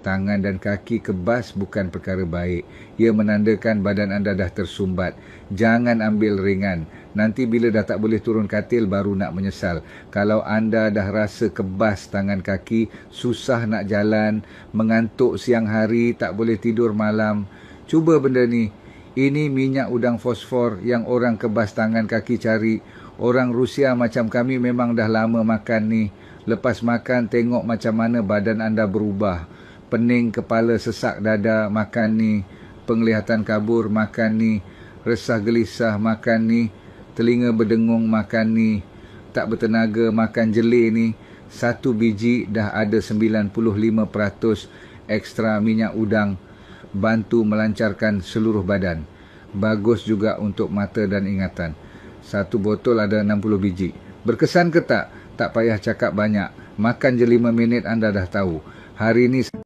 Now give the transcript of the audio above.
Tangan dan kaki kebas bukan perkara baik. Ia menandakan badan anda dah tersumbat. Jangan ambil ringan. Nanti bila dah tak boleh turun katil baru nak menyesal. Kalau anda dah rasa kebas tangan kaki, susah nak jalan, mengantuk siang hari, tak boleh tidur malam, cuba benda ni. Ini minyak udang fosfor yang orang kebas tangan kaki cari. Orang Rusia macam kami memang dah lama makan ni. Lepas makan tengok macam mana badan anda berubah. Pening kepala, sesak dada, makan ni. Penglihatan kabur, makan ni. Resah gelisah, makan ni. Telinga berdengung, makan ni. Tak bertenaga, makan jelih ni. 1 biji dah ada 95% ekstra minyak udang. Bantu melancarkan seluruh badan. Bagus juga untuk mata dan ingatan. 1 botol ada 60 biji. Berkesan ke tak? Tak payah cakap banyak. Makan je 5 minit anda dah tahu. Hari ni